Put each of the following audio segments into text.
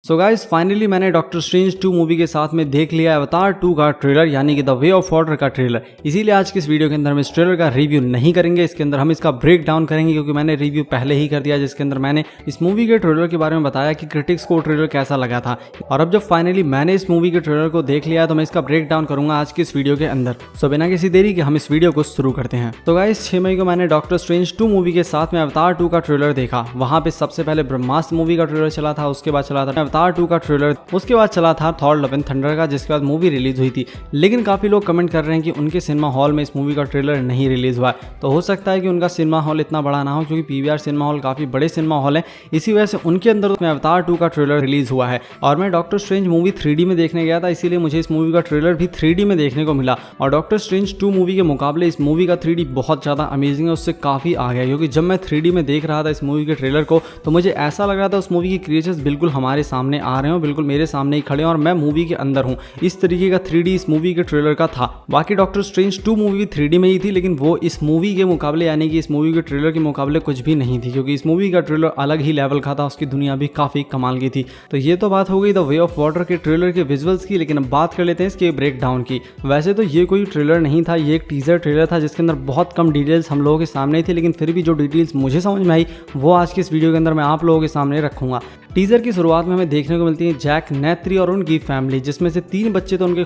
So guys finally मैंने doctor strange 2 movie के साथ में देख लिया अवतार 2 का ट्रेलर यानी कि द वे ऑफ वाटर का ट्रेलर। इसीलिए आज की इस वीडियो के अंदर हम इस ट्रेलर का रिव्यू नहीं करेंगे, इसके अंदर हम इसका ब्रेक डाउन करेंगे क्योंकि मैंने रिव्यू पहले ही कर दिया जिसके अंदर मैंने इस मूवी के ट्रेलर के बारे में बताया कि क्रिटिक्स को ट्रेलर कैसा लगा था। और अब जब फाइनली मैंने इस मूवी के ट्रेलर को देख लिया तो मैं इसका ब्रेक डाउन करूंगा आज की इस वीडियो के अंदर। सो बिना किसी देरी के हम इस वीडियो को शुरू करते हैं। तो गाइस 6 मई को मैंने डॉक्टर स्ट्रेंज 2 मूवी के साथ में अवतार 2 का ट्रेलर देखा। वहां पे सबसे पहले ब्रह्मास्त्र मूवी का ट्रेलर चला था, उसके बाद चला था अवतार 2 का ट्रेलर, उसके बाद चला था थॉर लव एंड थंडर का, जिसके बाद मूवी रिलीज हुई थी। लेकिन काफी लोग कमेंट कर रहे हैं कि उनके सिनेमा हॉल में इस मूवी का ट्रेलर नहीं रिलीज हुआ है। तो हो सकता है कि उनका सिनेमा हॉल इतना बड़ा ना हो क्योंकि पीवीआर सिनेमा हॉल काफी बड़े सिनेमा हॉल है, इसी वजह से उनके अंदर अवतार 2 का ट्रेलर रिलीज हुआ है। और मैं डॉक्टर स्ट्रेंज मूवी 3D में देखने गया था, इसीलिए मुझे इस मूवी का ट्रेलर भी 3D में देखने को मिला। और डॉक्टर स्ट्रेंज 2 मूवी के मुकाबले इस मूवी का 3D बहुत ज्यादा अमेजिंग है, उससे काफी आ गया। क्योंकि जब मैं 3D में देख रहा था इस मूवी के ट्रेलर को तो मुझे ऐसा लग रहा था उस मूवी के क्रिएचर्स बिल्कुल हमारे सामने आ रहे हो, बिल्कुल मेरे सामने ही खड़े हैं और मैं मूवी के अंदर हूं। इस तरीके का 3D इस मूवी के ट्रेलर का था। बाकी डॉक्टर स्ट्रेंज 2 मूवी भी 3D में ही थी, लेकिन वो इस मूवी के मुकाबले यानी कि इस मूवी के ट्रेलर के मुकाबले कुछ भी नहीं थी, क्योंकि इस मूवी का ट्रेलर अलग ही लेवल का था, उसकी दुनिया भी काफी कमाल की थी। तो ये तो बात हो गई द वे ऑफ वाटर के ट्रेलर के विजुअल्स की, लेकिन अब बात कर लेते हैं इसके ब्रेक डाउन की। वैसे तो ये कोई ट्रेलर नहीं था, ये एक टीजर ट्रेलर था जिसके अंदर बहुत कम डिटेल्स हम लोगों के सामने थी, लेकिन फिर भी जो डिटेल्स मुझे समझ में आई वो आज की इस वीडियो के अंदर मैं आप लोगों के सामने रखूंगा। टीजर की शुरुआत में हमें देखने को मिलती है जैक, नेत्री और उनकी फैमिली, जिसमें से 3 बच्चे तो उनके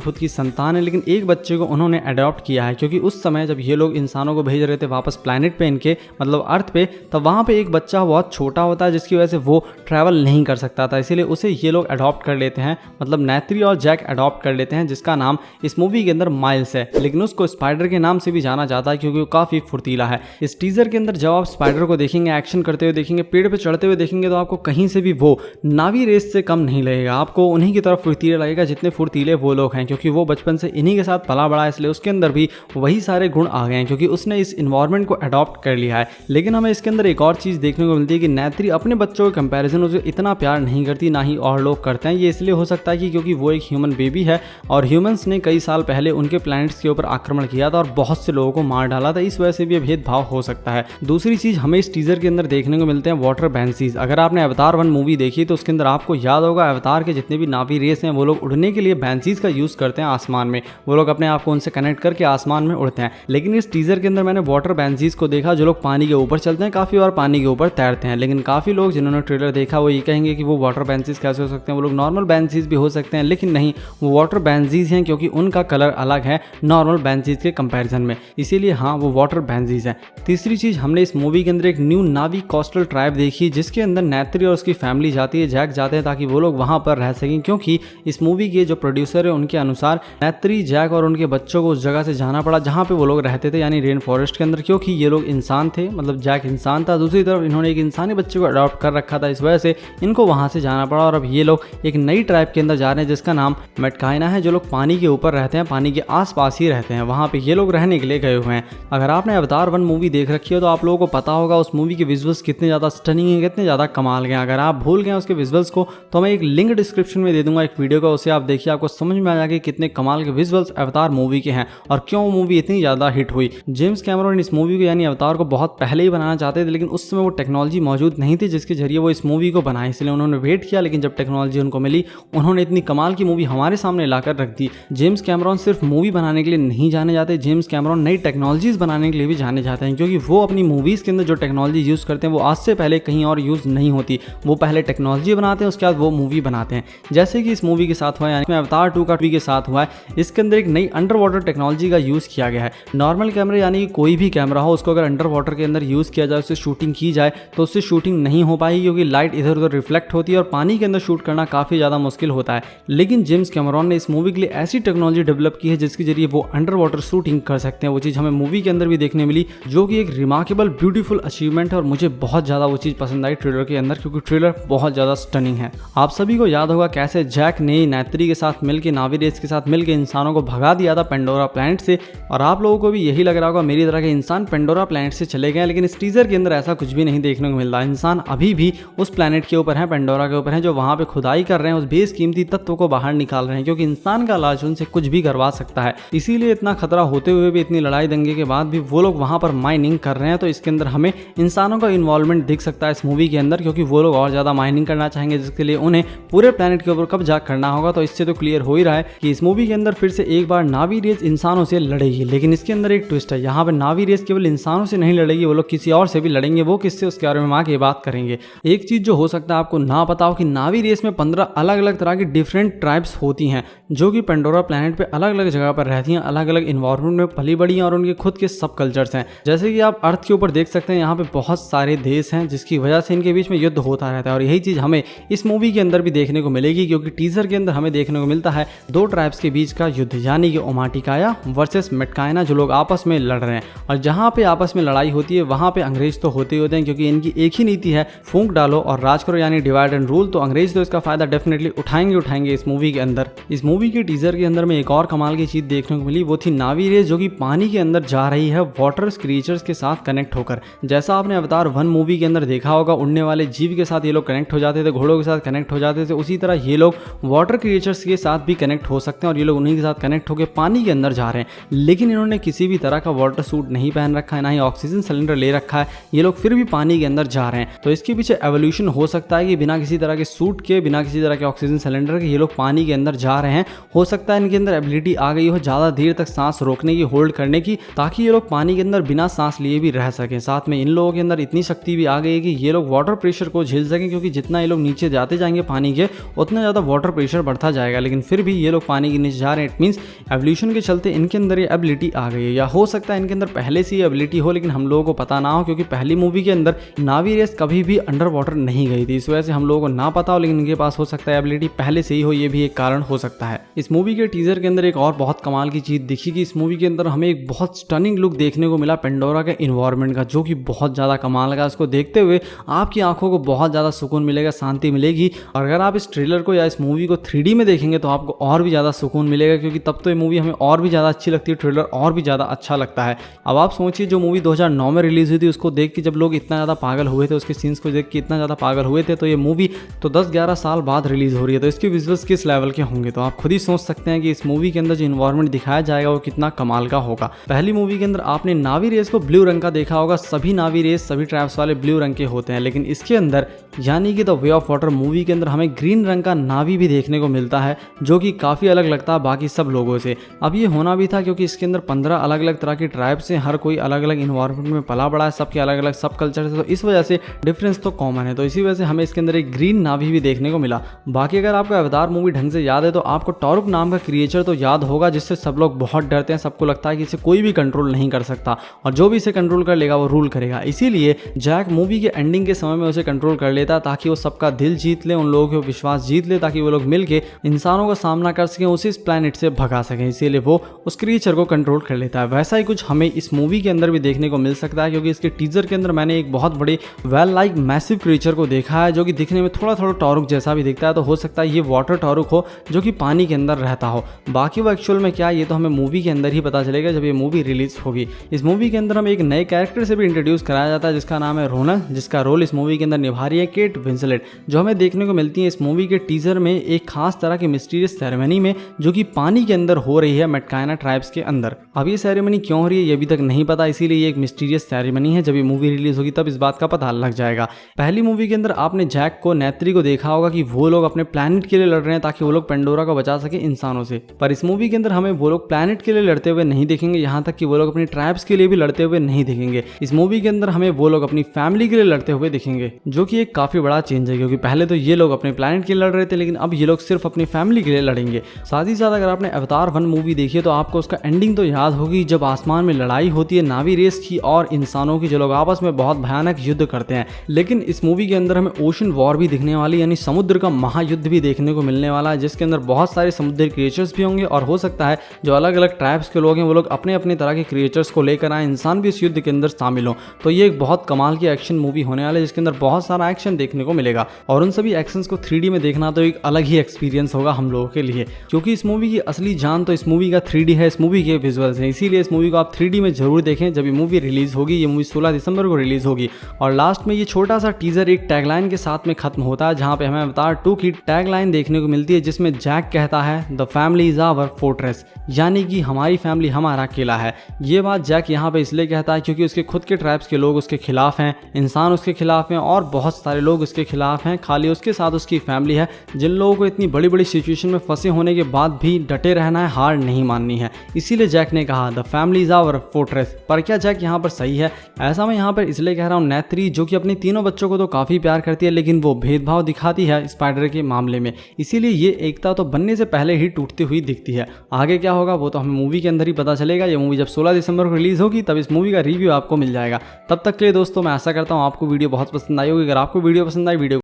खुद की संतान है, लेकिन एक बच्चे को उन्होंने अडॉप्ट किया है। क्योंकि उस समय जब ये लोग इंसानों को भेज रहे थे वापस प्लैनेट पे इनके मतलब अर्थ पे, तब वहाँ पे एक बच्चा बहुत छोटा होता है जिसकी वजह से वो ट्रैवल नहीं कर सकता था, इसीलिए उसे ये लोग अडॉप्ट कर लेते हैं, मतलब नेत्री और जैक अडॉप्ट कर लेते हैं, जिसका नाम इस मूवी के अंदर माइल्स है। लेकिन उसको स्पाइडर के नाम से भी जाना जाता है क्योंकि वो काफ़ी फुर्तीला है। इस टीजर के अंदर जब आप स्पाइडर को देखेंगे एक्शन करते हुए देखेंगे, पेड़ पर चढ़ते हुए देखेंगे, तो आपको कहीं से भी वो नावी रेस से कम नहीं लगेगा, आपको उन्हीं की तरफ फुर्तीला लगेगा जितने फुर्तीले वो लोग हैं। क्योंकि वो बचपन से इन्हीं के साथ पला बड़ा है, इसलिए उसके अंदर भी वही सारे गुण आ गए हैं क्योंकि उसने इस इन्वायरमेंट को अडॉप्ट कर लिया है। लेकिन हमें इसके अंदर एक और चीज़ देखने को मिलती है कि नेत्री अपने बच्चों के कंपैरिजन उसे इतना प्यार नहीं करती, ना ही और लोग करते हैं। ये इसलिए हो सकता है कि क्योंकि वो एक ह्यूमन बेबी है और ह्यूमंस ने कई साल पहले उनके प्लैनेट्स के ऊपर आक्रमण किया था और बहुत से लोगों को मार डाला था, इस वजह से भी भेदभाव हो सकता है। दूसरी चीज़ हमें इस टीजर के अंदर देखने को मिलते हैं वाटर बैंसीज। अगर आपने अवतार 1 मूवी देखी तो उसके अंदर आपको याद होगा अवतार के जितने भी नावी रेस हैं वो लोग उड़ने के लिए बैंसीज का यूज़ करते हैं आसमान में, वो लोग अपने आप को उनसे कनेक्ट करके आसमान में उड़ते हैं। लेकिन इस टीजर के अंदर मैंने वाटर बैंसीज को देखा जो लोग पानी के ऊपर चलते हैं, काफ़ी बार पानी के ऊपर तैरते हैं। लेकिन काफ़ी लोग जिन्होंने ट्रेलर देखा वो ये कहेंगे कि वो वाटर बैंसीज कैसे हो सकते हैं, वो लोग नॉर्मल बैंसीज भी हो सकते हैं, लेकिन नहीं, वो वाटर बैंसीज हैं क्योंकि उनका कलर अलग है नॉर्मल बैंसीज के कंपेरिजन में, इसीलिए हाँ वो वाटर बैंसीज हैं। तीसरी चीज़ हमने इस मूवी के अंदर एक न्यू नावी कोस्टल ट्राइब देखी जिसके अंदर नेत्री और उसकी फैमिली जाती है, जैक जाते हैं ताकि वो लोग वहाँ पर रह सकें। क्योंकि इस मूवी के जो प्रोड्यूसर है उनके अनुसार नेत्री, जैक और उनके बच्चों को उस जगह से जाना पड़ा जहाँ पे वो लोग रहते थे यानी रेन फॉरेस्ट के अंदर, क्योंकि ये लोग इंसान थे, मतलब जैक इंसान था, दूसरी तरफ इन्होंने एक इंसानी बच्चे को अडॉप्ट कर रखा था, इस वजह से इनको वहाँ से जाना पड़ा। और अब ये लोग एक नई ट्राइब के अंदर जा रहे हैं जिसका नाम मेटकाइना है, जो लोग पानी के ऊपर रहते हैं, पानी के आसपास ही रहते हैं, वहाँ पे ये लोग रहने के लिए गए हुए हैं। अगर आपने अवतार 1 मूवी देख रखी है तो आप लोगों को पता होगा उस मूवी के विजुअल्स कितने ज़्यादा स्टनिंग है, कितने ज़्यादा कमाल के। अगर आप भूल गए उसके विजुअल्स को तो मैं एक लिंक डिस्क्रिप्शन में दे दूंगा एक वीडियो का, उसे आप देखिए, आपको समझ में आ जाएगा कितने कमाल के विजुअल्स अवतार मूवी के हैं और क्यों मूवी इतनी ज़्यादा हिट हुई। जेम्स कैमरन इस मूवी को यानी अवतार को बहुत पहले ही बनाना चाहते थे, लेकिन उस समय वो टेक्नोलॉजी मौजूद नहीं थी जिसके जरिए वो इस मूवी को बनाए, इसलिए उन्होंने वेट किया। लेकिन जब टेक्नोलॉजी उनको मिली उन्होंने इतनी कमाल की मूवी हमारे सामने लाकर रख दी। जेम्स कैमरन सिर्फ मूवी बनाने के लिए नहीं जाने जाते, जेम्स कैमरन नई टेक्नोलॉजीज बनाने के लिए भी जाने जाते हैं, क्योंकि वो अपनी मूवीज़ के अंदर जो टेक्नोलॉजी यूज़ करते हैं वो आज से पहले कहीं और यूज़ नहीं होती। वो पहले टेक्नोलॉजी बनाते हैं, उसके बाद वो मूवी बनाते हैं, जैसे कि इस मूवी के साथ हुआ है, यानी अवतार 2 का के साथ हुआ है। इसके अंदर एक नई अंडर वाटर टेक्नोलॉजी का यूज़ किया गया है। नॉर्मल कैमरे यानी कि कोई भी कैमरा हो उसको अगर अंडर वाटर के अंदर यूज़ किया जाए, उससे शूटिंग की जाए तो उससे शूटिंग नहीं हो पाएगी क्योंकि लाइट इधर उधर रिफ्लेक्ट होती है और पानी के अंदर शूट करना काफ़ी ज़्यादा मुश्किल होता है। लेकिन जेम्स कैमरन ने इस मूवी के लिए ऐसी टेक्नोलॉजी डेवलप की है जिसके जरिए वो अंडर वाटर शूटिंग कर सकते हैं। वो चीज़ हमें मूवी के अंदर भी देखने मिली, जो कि एक रिमार्केबल ब्यूटीफुल अचीवमेंट है और मुझे बहुत ज़्यादा वो चीज़ पसंद आई ट्रेलर के अंदर, क्योंकि ट्रेलर बहुत ज़्यादा स्टनिंग है। आप सभी को याद होगा कैसे जैक ने नेत्री के साथ मिलकर, नावी रेस के साथ मिलकर इंसानों को भगा दिया था पेंडोरा प्लैनेट से, और आप लोगों को भी यही लग रहा होगा मेरी तरह के इंसान पेंडोरा प्लैनेट से चले गए। लेकिन इस टीजर के अंदर ऐसा कुछ भी नहीं देखने को मिल रहा। इंसान अभी भी उस प्लैनेट के ऊपर है, पेंडोरा के ऊपर है, जो वहाँ पे खुदाई कर रहे हैं, उस बेशकीमती तत्व को बाहर निकाल रहे हैं, क्योंकि इंसान का लालच उनसे कुछ भी करवा सकता है। इसीलिए इतना खतरा होते हुए भी, इतनी लड़ाई दंगे के बाद भी वो लोग वहाँ पर माइनिंग कर रहे हैं। तो इसके अंदर हमें इंसानों का इन्वॉल्वमेंट दिख सकता है इस मूवी के अंदर, क्योंकि वो लोग और ज़्यादा माइनिंग करना चाहेंगे, जिसके लिए उन्हें पूरे प्लेनेट के ऊपर कब्जा करना होगा। तो इससे तो क्लियर हो ही रहा है कि इस मूवी के अंदर फिर से एक बार नावी रेस इंसानों से लड़ेगी। लेकिन इसके अंदर एक ट्विस्ट है, यहाँ पे नावी रेस केवल इंसानों से नहीं लड़ेगी, वो लोग किसी और से भी लड़ेंगे। वो किससे, उसके बारे में हम आगे बात करेंगे। एक चीज जो हो सकता है आपको ना पता हो कि नावी रेस में 15 अलग अलग तरह की डिफरेंट ट्राइब्स होती हैं जो कि पेंडोरा प्लेनेट पे अलग अलग जगह पर रहती हैं, अलग अलग इन्वायरमेंट में पली बड़ी हैं और उनके खुद के सब कल्चर्स हैं। जैसे कि आप अर्थ के ऊपर देख सकते हैं, यहाँ पे बहुत सारे देश हैं जिसकी वजह से इनके बीच में युद्ध होता रहता है। और यही चीज हमें इस मूवी के अंदर भी देखने को मिलेगी, क्योंकि टीजर के अंदर हमें देखने को मिलता है दो ट्राइब्स के बीच का युद्ध, यानी कि ओमाटिकाया वर्सेस मेटकायना, जो लोग आपस में लड़ रहे हैं। और जहाँ पे आपस में लड़ाई होती है वहाँ पे अंग्रेज तो होते ही होते हैं, क्योंकि इनकी एक ही नीति है, फूंक डालो और राज करो, यानी डिवाइड एंड रूल। तो अंग्रेज तो इसका फायदा डेफिनेटली उठाएंगे इस मूवी के अंदर। इस मूवी के टीजर के अंदर में एक और कमाल की चीज देखने को मिली, वो थी नावी रेस जो कि पानी के अंदर जा रही है वाटर क्रिएचर्स के साथ कनेक्ट होकर। जैसा आपने अवतार 1 मूवी के अंदर देखा होगा, उड़ने वाले जीव के साथ ये लोग कनेक्ट हो जाते थे, घोड़ों के साथ कनेक्ट हो जाते थे, उसी तरह ये लोग वाटर क्रिएचर्स के साथ भी कनेक्ट हो सकते हैं और ये लोग उन्हीं के साथ कनेक्ट होकर पानी के अंदर जा रहे हैं। लेकिन इन्होंने किसी भी तरह का वाटर सूट नहीं पहन रखा है, ना ही ऑक्सीजन सिलेंडर ले रखा है, ये लोग फिर भी पानी के अंदर जा रहे हैं। तो इसके पीछे एवोल्यूशन हो सकता है कि बिना किसी तरह के सूट के, बिना किसी तरह के ऑक्सीजन सिलेंडर के ये लोग पानी के अंदर जा रहे हैं। हो सकता है इनके अंदर एबिलिटी आ गई हो ज़्यादा देर तक सांस रोकने की, होल्ड करने की, ताकि ये लोग पानी के अंदर बिना सांस लिए भी रह सकें। साथ में इन लोगों के अंदर इतनी शक्ति भी आ गई है कि ये लोग वाटर प्रेशर को झेल सकें, क्योंकि जितना ये लोग नीचे जाते जाएंगे पानी के, उतना ज़्यादा वाटर प्रेशर बढ़ता जाएगा। लेकिन फिर भी ये लोग पानी के नीचे जा रहे हैं। इट मीन्स एवोल्यूशन के चलते इनके अंदर ये एबिलिटी आ गई है, या हो सकता है इनके अंदर पहले से ये एबिलिटी हो लेकिन हम लोगों को पता ना हो, क्योंकि पहली मूवी के अंदर नावी रेस कभी भी अंडर वाटर नहीं गई थी। इस वजह से हम लोगों को ना पता हो, लेकिन इनके पास हो सकता है एबिलिटी पहले से ही हो, ये भी एक कारण हो सकता है। इस मूवी के टीजर के अंदर एक और बहुत कमाल की चीज दिखी कि इस मूवी के अंदर हमें एक बहुत स्टनिंग लुक देखने को मिला पेंडोरा के इन्वायरमेंट का, जो कि बहुत ज़्यादा कमाल लगा। इसको देखते हुए आपकी आंखों को बहुत ज़्यादा सुकून मिलेगा, शांति मिलेगी। और अगर आप इस ट्रेलर को या इस मूवी को 3D में देखेंगे तो आपको और भी ज़्यादा सुकून मिलेगा, क्योंकि तब तो ये मूवी हमें और भी ज़्यादा अच्छी लगती है, ट्रेलर और भी ज़्यादा अच्छा लगता है। अब आप सोचिए, जो मूवी 2009 में रिलीज हुई थी उसको देख के जब लोग इतना ज़्यादा पागल हुए थे, उसके सीन्स को देख के इतना ज़्यादा पागल हुए थे, तो ये मूवी तो 10-11 साल बाद रिलीज हो रही है, तो इसके विजुअल्स किस लेवल के होंगे। तो आप खुद ही सोच सकते हैं कि इस मूवी के अंदर जो इन्वायरमेंट दिखाया जाएगा वो कितना कमाल का होगा। पहली मूवी के अंदर आपने नावी रेस को ब्लू रंग का देखा होगा, सभी नावी रेस सभी ट्राइब्स वाले ब्लू रंग के होते हैं। लेकिन इसके अंदर यानी कि the way of water movie के अंदर हमें ग्रीन रंग का नावी भी देखने को मिलता है, जो कि काफ़ी अलग लगता है बाकी सब लोगों से। अब ये होना भी था क्योंकि इसके अंदर 15 अलग अलग तरह की ट्राइब्स हैं, हर कोई अलग अलग इन्वायरमेंट में पला बड़ा है, सबके अलग अलग सब कल्चर है, तो इस वजह से डिफरेंस तो कॉमन है। तो इसी वजह से हमें इसके अंदर एक ग्रीन नावी भी देखने को मिला। बाकी अगर आपको अवतार मूवी ढंग से याद है तो आपको टॉरुक नाम का क्रिएचर तो याद होगा, जिससे सब लोग बहुत डरते हैं, सबको लगता है कि इसे कोई भी कंट्रोल नहीं कर सकता और जो भी इसे कंट्रोल कर लेगा वो रूल करेगा। इसीलिए जैक मूवी के एंडिंग के समय में उसे कंट्रोल कर लेता है, ताकि वो सबका दिल जीत ले, उन लोगों के विश्वास जीत ले, ताकि वो लोग मिलके इंसानों का सामना कर सकें, उसे इस प्लैनेट से भगा सकें। इसीलिए वो उस क्रिएचर को कंट्रोल कर लेता है। वैसा ही कुछ हमें इस मूवी के अंदर भी देखने को मिल सकता है, क्योंकि इसके टीजर के अंदर मैंने एक बहुत बड़े वेल लाइक मैसिव क्रिएचर को देखा है, जो कि दिखने में थोड़ा थोड़ा टॉरुक जैसा भी दिखता है। तो हो सकता है ये वाटर टॉरुक हो जो कि पानी के अंदर रहता हो। बाकी वो एक्चुअल में क्या, ये तो हमें मूवी के अंदर ही पता चलेगा जब ये मूवी रिलीज होगी। इस मूवी के अंदर हमें एक नए कैरेक्टर से भी इंट्रोड्यूस कराया जाता है, जिसका नाम है रोनल, जिसका रोल इस मूवी के अंदर निभा रही है केट विंसलेट, जो हमें देखने को मिलती है इस मूवी के टीजर में एक खास तरह की मिस्टीरियस सेरेमनी में, जो कि पानी के अंदर हो रही है मेटकायना ट्राइब्स के अंदर। अब ये सेरेमनी क्यों हो रही है ये अभी तक नहीं पता, इसीलिए ये एक मिस्टीरियस सेरेमनी है। जब ये मूवी रिलीज होगी तब इस बात का पता लग जाएगा। पहली मूवी के अंदर आपने जैक को, नेत्री को देखा होगा कि वो लोग अपने प्लैनेट के लिए लड़ रहे हैं ताकि वो लोग पेंडोरा को बचा सके इंसानों से। पर इस मूवी के अंदर हमें वो लोग प्लैनेट के लिए लड़ते हुए नहीं देखेंगे, यहाँ तक कि वो लोग अपनी ट्राइब्स के लिए भी लड़ते हुए नहीं दिखेंगे। इस मूवी के अंदर हमें वो लोग अपनी फैमिली के लिए लड़ते हुए दिखेंगे, जो कि एक काफी बड़ा चेंज है, क्योंकि पहले तो ये लोग अपने प्लैनेट के लिए लड़ रहे थे, लेकिन अब ये लोग सिर्फ अपनी फैमिली के लिए लड़ेंगे। साथ ही साथ अगर आपने अवतार 1 मूवी देखी है तो आपको उसका एंडिंग तो याद होगी, जब आसमान में लड़ाई होती है नावी रेस की और इंसानों की, जो लोग आपस में बहुत भयानक युद्ध करते हैं। लेकिन इस मूवी के अंदर हमें ओशन वॉर भी दिखने वाली, यानी समुद्र का महायुद्ध भी देखने को मिलने वाला है, जिसके अंदर बहुत सारे समुद्री क्रिएचर्स भी होंगे और हो सकता है जो अलग अलग ट्राइब्स के लोग हैं वो लोग अपने अपने तरह के क्रिएचर्स को लेकर आए, इंसान भी इस युद्ध के अंदर शामिल हो। तो ये एक बहुत कमाल की एक्शन मूवी होने वाली है, जिसके अंदर बहुत सारा एक्शन देखने को मिलेगा और उन सभी एक्शंस को 3D में देखना तो एक अलग ही एक्सपीरियंस होगा हम लोगों के लिए, क्योंकि इस मूवी की असली जान तो इस मूवी का 3D है, इस मूवी के विजुअल्स हैं। इसीलिए इस मूवी को आप 3D में जरूर देखें जब ये मूवी रिलीज होगी। ये मूवी 16 दिसंबर को रिलीज होगी और लास्ट में ये छोटा सा टीजर एक टैगलाइन के साथ में खत्म होता है, जहां पे हमें अवतार 2 की टैगलाइन देखने को मिलती है, जिसमें जैक कहता है the family is our fortress, यानी कि हमारी फैमिली हमारा किला है। ये बात जैक यहाँ पे इसलिए कहता है क्योंकि उसके खुद के ट्राइब्स के लोग उसके खिलाफ हैं, इंसान उसके खिलाफ हैं और बहुत सारे लोग उसके खिलाफ स्टाफ हैं, खाली उसके साथ उसकी फैमिली है, जिन लोगों को इतनी बड़ी बड़ी सिचुएशन में फंसे होने के बाद भी डटे रहना है, हार नहीं माननी है। इसीलिए जैक ने कहा the family is our fortress. पर क्या जैक यहाँ पर सही है? ऐसा मैं यहाँ पर इसलिए कह रहा हूँ, नेत्री जो कि अपने तीनों बच्चों को तो काफ़ी प्यार करती है, लेकिन वो भेदभाव दिखाती है स्पाइडर के मामले में। इसीलिए ये एकता तो बनने से पहले ही टूटती हुई दिखती है। आगे क्या होगा वो तो हमें मूवी के अंदर ही पता चलेगा। ये मूवी जब 16 दिसंबर को रिलीज होगी तब इस मूवी का रिव्यू आपको मिल जाएगा। तब तक के लिए दोस्तों मैं आशा करता हूँ आपको वीडियो बहुत पसंद आई होगी। अगर आपको वीडियो पसंद आई, वीडियो